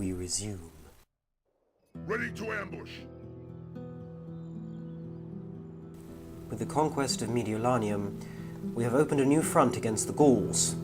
we resume. Ready to ambush. With the conquest of Mediolanium, we have opened a new front against the Gauls.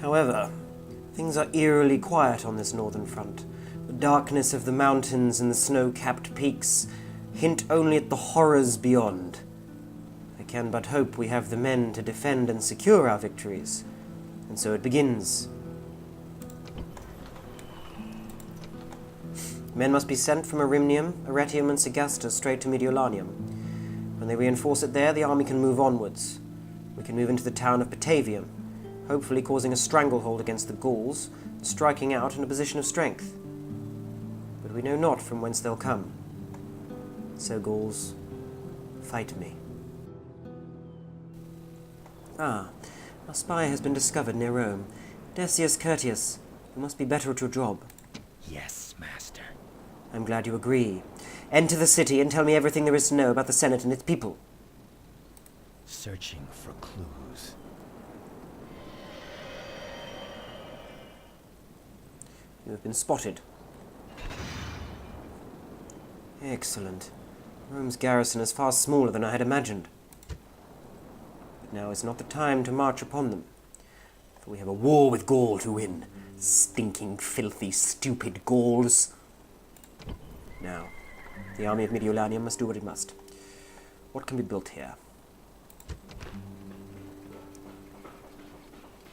However, things are eerily quiet on this northern front. The darkness of the mountains and the snow-capped peaks hint only at the horrors beyond. I can but hope we have the men to defend and secure our victories. And so it begins. Men must be sent from Arimnium, Arretium and Segesta straight to Mediolanium. When they reinforce it there, the army can move onwards. We can move into the town of Batavium, hopefully causing a stranglehold against the Gauls, striking out in a position of strength. But we know not from whence they'll come. So, Gauls, fight me. Ah, our spy has been discovered near Rome. Decius Curtius, you must be better at your job. Yes, master. I'm glad you agree. Enter the city and tell me everything there is to know about the Senate and its people. Searching for clues. You have been spotted. Excellent. Rome's garrison is far smaller than I had imagined. But now is not the time to march upon them, for we have a war with Gaul to win. Stinking, filthy, stupid Gauls. Now, the army of Mediolanium must do what it must. What can be built here?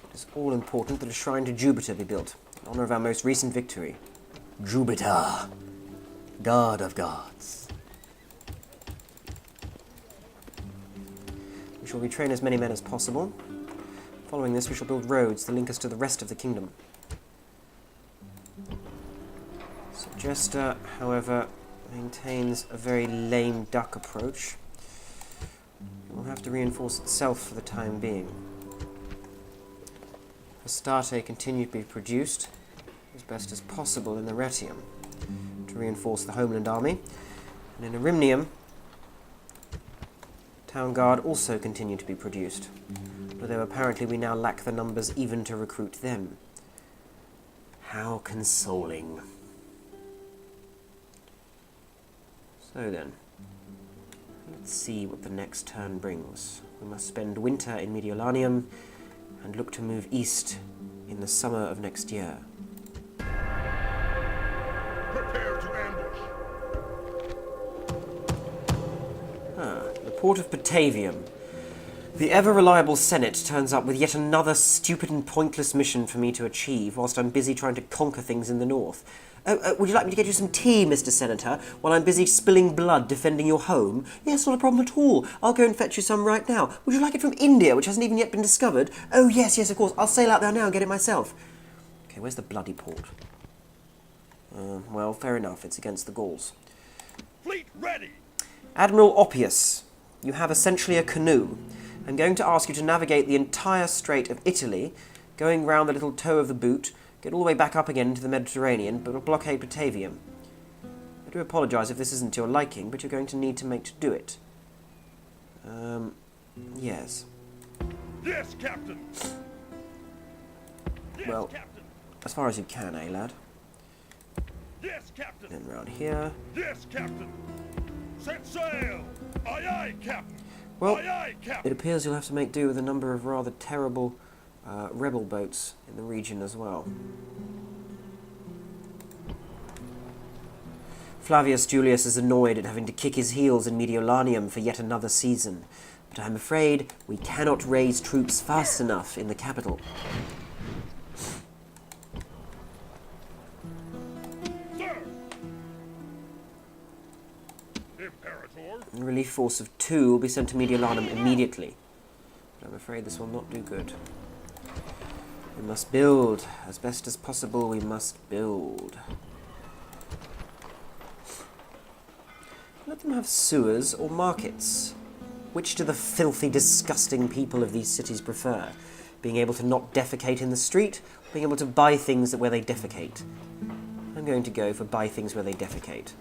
It is all important that a shrine to Jupiter be built, in honor of our most recent victory. Jupiter, god of gods. We shall retrain as many men as possible. Following this, we shall build roads to link us to the rest of the kingdom. Segesta, however, maintains a very lame duck approach. It will have to reinforce itself for the time being. Astarte continue to be produced as best as possible in Arretium to reinforce the homeland army, and in Arimnium, town guard also continue to be produced, although apparently we now lack the numbers even to recruit them. How consoling. So then, let's see what the next turn brings. We must spend winter in Mediolanium and look to move east in the summer of next year. Prepare to ambush. The port of Batavium. The ever-reliable Senate turns up with yet another stupid and pointless mission for me to achieve whilst I'm busy trying to conquer things in the north. Would you like me to get you some tea, Mr. Senator, while I'm busy spilling blood defending your home? Yes, not a problem at all. I'll go and fetch you some right now. Would you like it from India, which hasn't even yet been discovered? Oh, yes, of course. I'll sail out there now and get it myself. Okay, where's the bloody port? Well, fair enough. It's against the Gauls. Fleet ready. Admiral Oppius, you have essentially a canoe. I'm going to ask you to navigate the entire Strait of Italy, going round the little toe of the boot, get all the way back up again into the Mediterranean, but blockade Batavium. I do apologise if this isn't to your liking, but you're going to need to make to do it. Yes. Yes, Captain. Yes, Well, Captain. as far as you can, eh, lad? Yes, Captain. Then round here. Yes, Captain. Set sail. Aye, aye, Captain. Well, aye, aye, Captain. it appears you'll have to make do with a number of rather terrible rebel boats in the region as well. Flavius Julius is annoyed at having to kick his heels in Mediolanium for yet another season, but I'm afraid we cannot raise troops fast enough in the capital. Sir. Imperator. A relief force of 2 will be sent to Mediolanum immediately, but I'm afraid this will not do good. We must build. As best as possible, we must build. Let them have sewers or markets. Which do the filthy, disgusting people of these cities prefer? Being able to not defecate in the street, or being able to buy things where they defecate? I'm going to go for buy things where they defecate.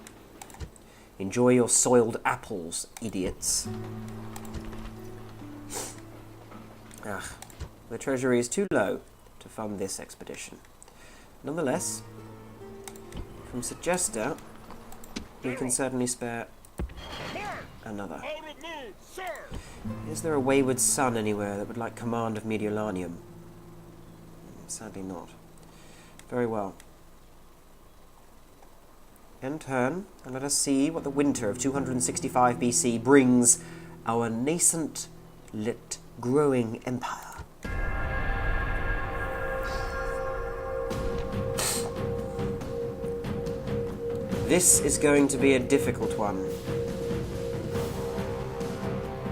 Enjoy your soiled apples, idiots. The treasury is too low to fund this expedition. Nonetheless, From Suggester, you can certainly spare Mark! another. Out of move, sir! Is there a wayward son anywhere that would like command of Mediolanium? Sadly not. Very well. End turn, and let us see what the winter of 265 BC brings our nascent, lit, growing empire. This is going to be a difficult one.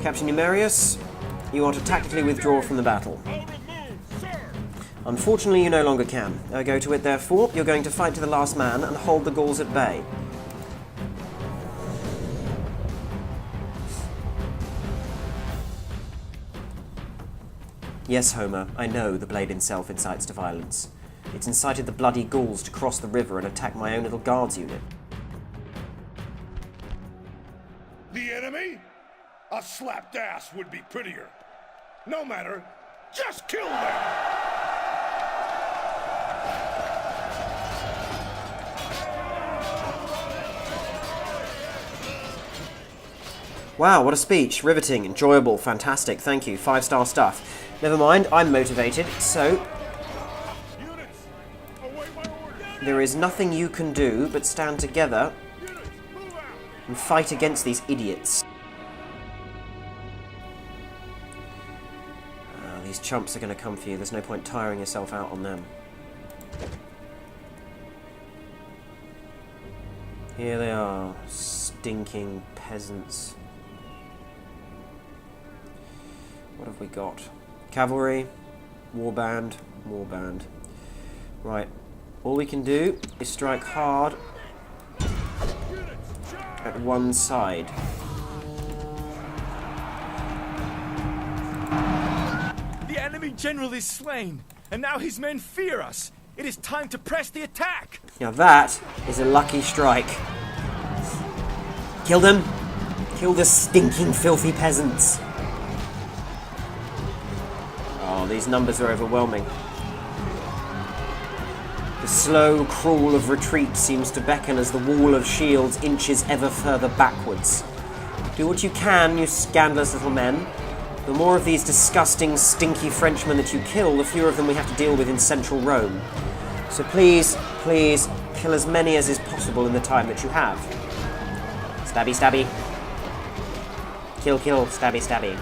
Captain Numerius, you are to tactically withdraw from the battle. Out of move, sir! Unfortunately, you no longer can. Go to it, therefore. You're going to fight to the last man and hold the Gauls at bay. Yes, Homer, I know the blade itself incites to violence. It's incited the bloody Gauls to cross the river and attack my own little guards unit. The enemy? A slapped ass would be prettier. No matter, just kill them! Wow, what a speech. Riveting, enjoyable, fantastic, thank you, 5-star stuff. Never mind, I'm motivated, so Units, await my orders! there is nothing you can do but stand together Units, move out! and fight against these idiots. These chumps are going to come for you. There's no point tiring yourself out on them. Here they are, stinking peasants. What have we got? Cavalry, warband, warband. Right, all we can do is strike hard at one side. The enemy general is slain, and now his men fear us. It is time to press the attack. Now that is a lucky strike. Kill them! Kill the stinking, filthy peasants! Oh, these numbers are overwhelming. The slow crawl of retreat seems to beckon as the wall of shields inches ever further backwards. Do what you can, you scandalous little men. The more of these disgusting, stinky Frenchmen that you kill, the fewer of them we have to deal with in central Rome. So please, please, kill as many as is possible in the time that you have. Stabby, stabby. Kill, kill, stabby, stabby.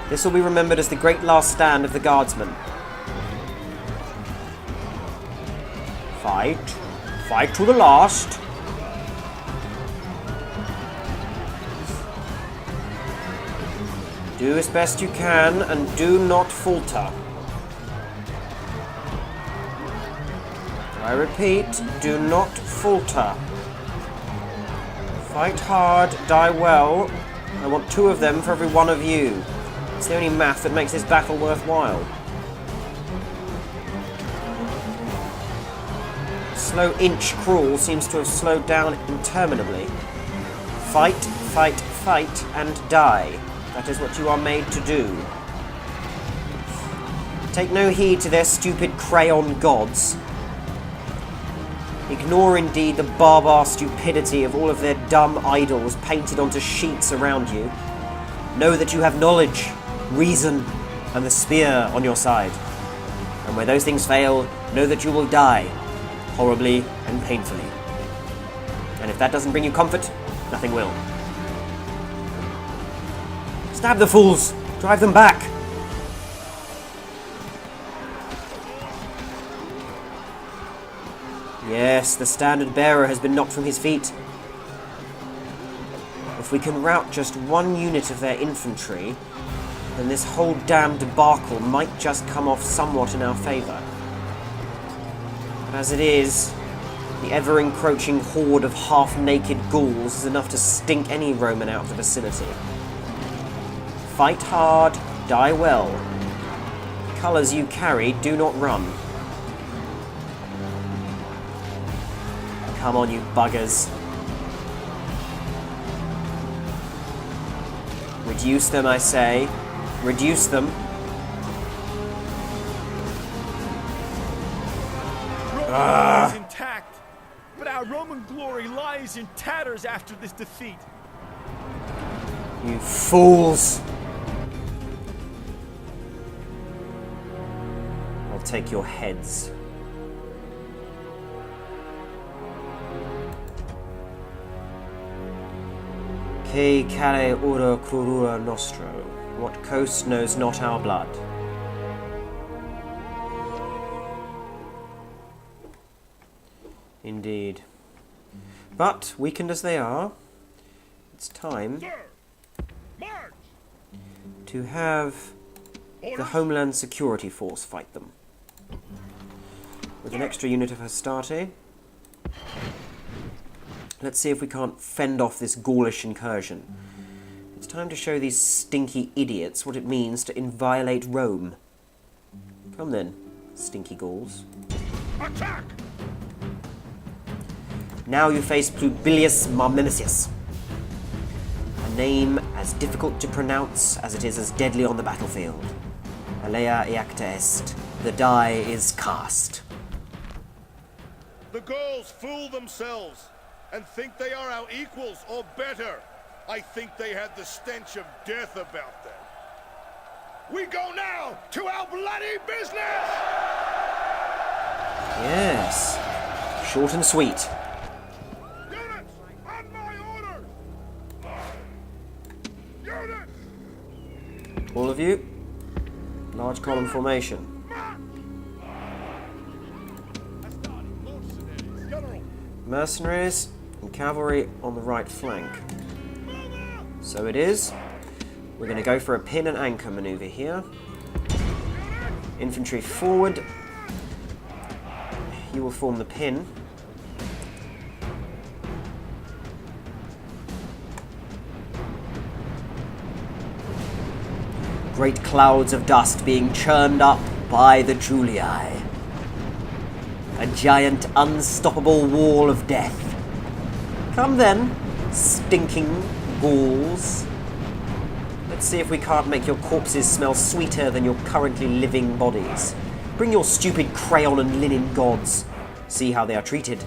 This will be remembered as the great last stand of the guardsmen. Fight. Fight to the last. Do as best you can and do not falter. I repeat, do not falter. Fight hard, die well. I want 2 of them for every 1 of you. It's the only math that makes this battle worthwhile. Slow inch crawl seems to have slowed down interminably. Fight, fight, fight, and die. That is what you are made to do. Take no heed to their stupid crayon gods. Ignore indeed the barbar stupidity of all of their dumb idols painted onto sheets around you. Know that you have knowledge, reason, and the spear on your side. And where those things fail, know that you will die, horribly and painfully. And if that doesn't bring you comfort, nothing will. Stab the fools! Drive them back! Yes, the standard bearer has been knocked from his feet. If we can rout just 1 unit of their infantry, then this whole damn debacle might just come off somewhat in our favour. But as it is, the ever-encroaching horde of half-naked Gauls is enough to stink any Roman out of the vicinity. Fight hard, die well. The colours you carry do not run. Come on, you buggers. Reduce them, I say. Reduce them. is intact, but our Roman glory lies in tatters after this defeat. You fools! I'll take your heads. Que care ora crurura nostro? What coast knows not our blood? Indeed. But, weakened as they are, it's time Sir, march! to have the Homeland Security Force fight them. With an extra unit of Hastati. Let's see if we can't fend off this Gaulish incursion. It's time to show these stinky idiots what it means to inviolate Rome. Come then, stinky Gauls. Attack! Now you face Publilius Marmimisius. A name as difficult to pronounce as it is as deadly on the battlefield. Alea iacta est. The die is cast. The Gauls fool themselves and think they are our equals or better. I think they had the stench of death about them. We go now to our bloody business! Yes. Short and sweet. Units, on my orders! Units! All of you. Large column formation. General! Mercenaries and cavalry on the right flank. So it is. We're going to go for a pin and anchor maneuver here. Infantry forward. You will form the pin. Great clouds of dust being churned up by the Julii. A giant, unstoppable wall of death. Come then, stinking Gauls. Let's see if we can't make your corpses smell sweeter than your currently living bodies. Bring your stupid crayon and linen gods. See how they are treated.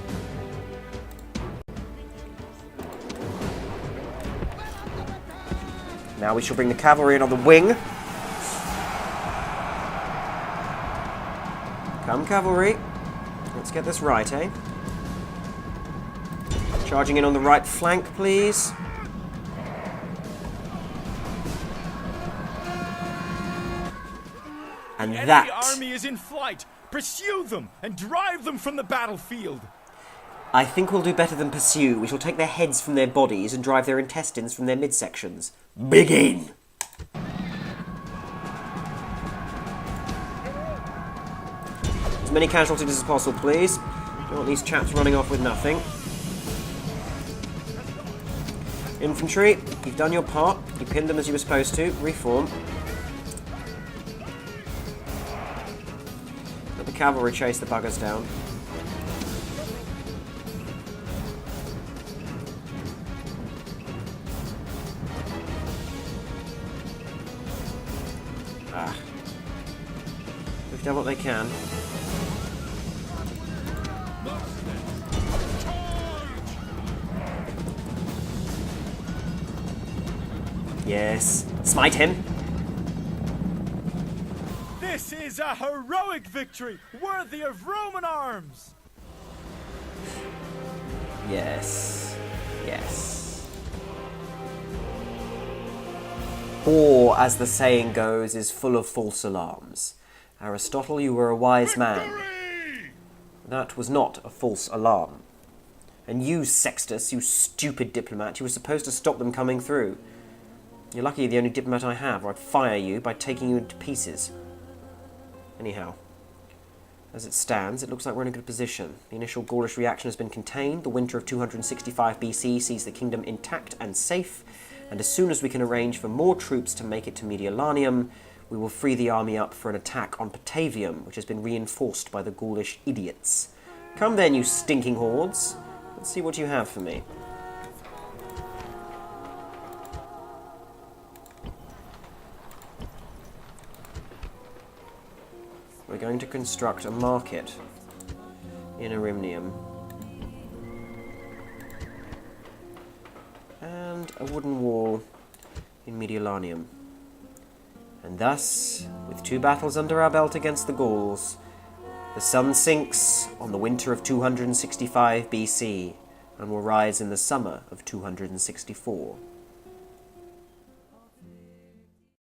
Now we shall bring the cavalry in on the wing. Come, cavalry. Let's get this right, eh? Charging in on the right flank, please. And The enemy that, army is in flight. Pursue them and drive them from the battlefield. I think we'll do better than pursue. We shall take their heads from their bodies and drive their intestines from their midsections. Begin! As many casualties as possible, please. Don't want these chaps running off with nothing. Infantry, you've done your part. You pinned them as you were supposed to. Reform. Let the cavalry chase the buggers down. Ah. They've done what they can. Yes. Smite him. This is a heroic victory, worthy of Roman arms. Yes. Yes. War, as the saying goes, is full of false alarms. Aristotle, you were a wise man. Victory! That was not a false alarm. And you, Sextus, you stupid diplomat, you were supposed to stop them coming through. You're lucky you're the only diplomat I have, or I'd fire you by taking you into pieces. Anyhow, as it stands, it looks like we're in a good position. The initial Gaulish reaction has been contained. The winter of 265 BC sees the kingdom intact and safe, and as soon as we can arrange for more troops to make it to Mediolanium, we will free the army up for an attack on Patavium, which has been reinforced by the Gaulish idiots. Come then, you stinking hordes. Let's see what you have for me. We're going to construct a market. in Erimnium. And a wooden wall in Mediolanium. And thus, with 2 battles under our belt against the Gauls, the sun sinks on the winter of 265 BC and will rise in the summer of 264.